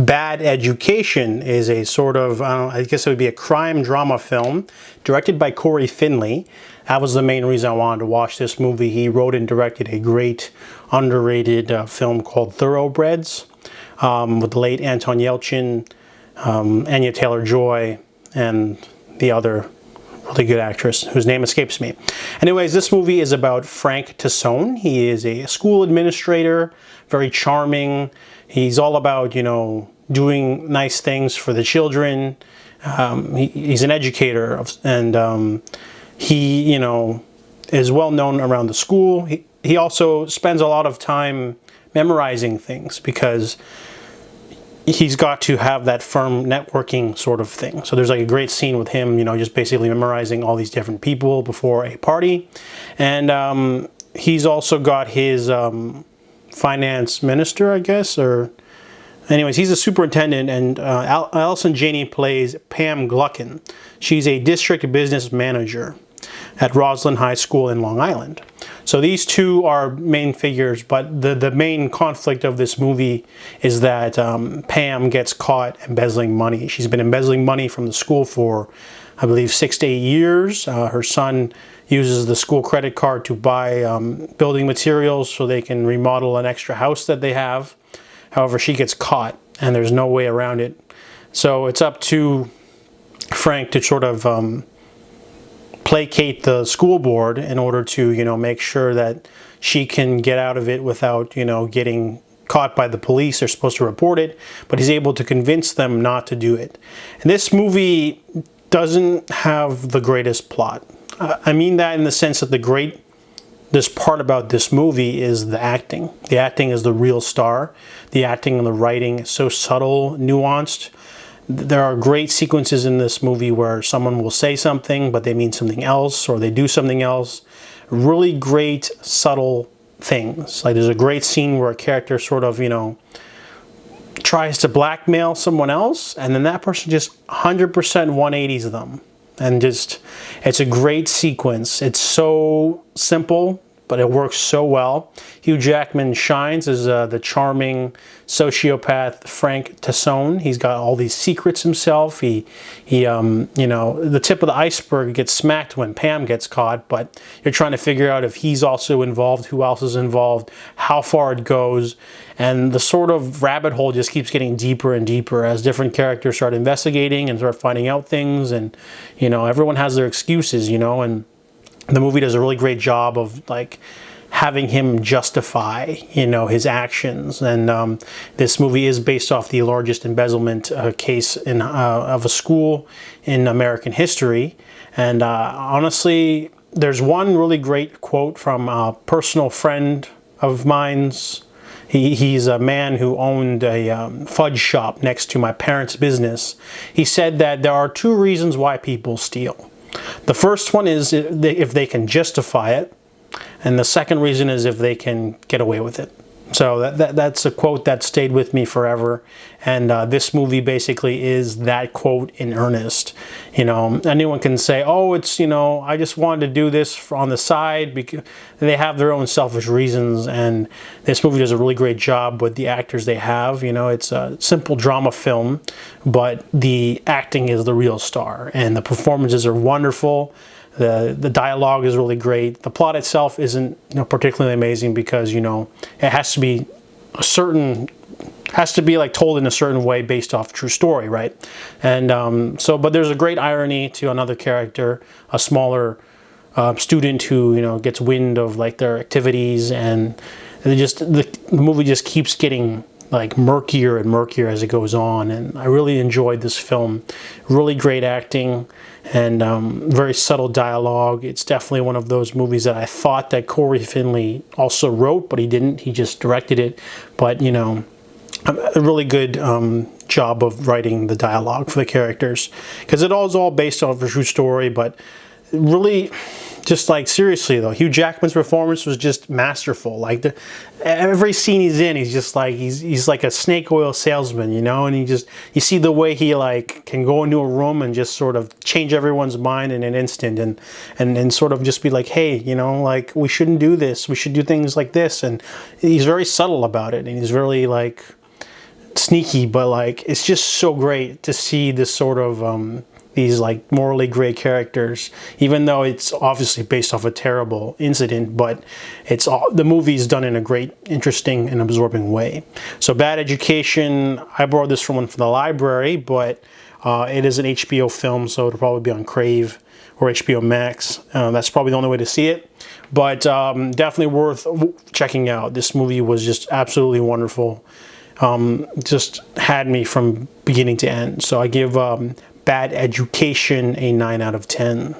Bad Education is a sort of, I guess it would be a crime drama film directed by Corey Finley. That was the main reason I wanted to watch this movie. He wrote and directed a great underrated film called Thoroughbreds with the late Anton Yelchin, Anya Taylor-Joy, and the other really good actress whose name escapes me. Anyways, this movie is about Frank Tassone. He is a school administrator, very charming. He's all about, you know, doing nice things for the children. He's an educator, and he, you know, is well known around the school. He also spends a lot of time memorizing things because he's got to have that firm networking sort of thing. So there's like a great scene with him, you know, just basically memorizing all these different people before a party. And he's also got his finance minister, I guess, or anyways, he's a superintendent, and Allison Janney plays Pam Gluckin. She's a district business manager at Roslyn High School in Long Island. So these two are main figures, but the main conflict of this movie is that Pam gets caught embezzling money. She's been embezzling money from the school for, I believe, 6 to 8 years. Her son uses the school credit card to buy building materials so they can remodel an extra house that they have. However, she gets caught and there's no way around it. So it's up to Frank to sort of placate the school board in order to, you know, make sure that she can get out of it without, you know, getting caught by the police. They're supposed to report it, but he's able to convince them not to do it. And this movie doesn't have the greatest plot. I mean that in the sense that this part about this movie is the acting. The acting is the real star. The acting and the writing is so subtle, nuanced. There are great sequences in this movie where someone will say something, but they mean something else, or they do something else. Really great, subtle things. Like there's a great scene where a character sort of, you know, tries to blackmail someone else, and then that person just 100% 180s them. And just, it's a great sequence. It's so simple, but it works so well. Hugh Jackman shines as the charming sociopath Frank Tassone. He's got all these secrets himself. He you know, the tip of the iceberg gets smacked when Pam gets caught, but you're trying to figure out if he's also involved, who else is involved, how far it goes, and the sort of rabbit hole just keeps getting deeper and deeper as different characters start investigating and start finding out things, and, you know, everyone has their excuses, you know, and the movie does a really great job of like having him justify, you know, his actions. And this movie is based off the largest embezzlement case of a school in American history. And honestly, there's one really great quote from a personal friend of mine's. He's a man who owned a fudge shop next to my parents' business. He said that there are two reasons why people steal. The first one is if they can justify it, and the second reason is if they can get away with it. So that's a quote that stayed with me forever, and this movie basically is that quote in earnest. You know, anyone can say, oh, it's, you know, I just wanted to do this on the side, because they have their own selfish reasons, and this movie does a really great job with the actors they have. You know, it's a simple drama film, but the acting is the real star, and the performances are wonderful. The dialogue is really great. The plot itself isn't, you know, particularly amazing because, you know, it has to be like told in a certain way based off true story, right? And but there's a great irony to another character, a smaller student who, you know, gets wind of like their activities, and the movie just keeps getting like murkier and murkier as it goes on. And I really enjoyed this film. Really great acting and very subtle dialogue. It's definitely one of those movies that I thought that Corey Finley also wrote, but he didn't. He just directed it. But, you know, a really good job of writing the dialogue for the characters, because it is all based off a true story. But really, just like seriously though, Hugh Jackman's performance was just masterful. Like every scene he's in, he's just like he's like a snake oil salesman, you know. And you see the way he like can go into a room and just sort of change everyone's mind in an instant, and sort of just be like, hey, you know, like we shouldn't do this. We should do things like this. And he's very subtle about it, and he's really like sneaky, but like it's just so great to see this sort of these like morally gray characters, even though it's obviously based off a terrible incident, but it's all, the movie's done in a great, interesting and absorbing way. So Bad Education, I borrowed this from the library, but it is an HBO film, so it'll probably be on Crave or HBO Max. That's probably the only way to see it, but definitely worth checking out. This movie was just absolutely wonderful. Just had me from beginning to end. So I give Bad Education a 9 out of 10.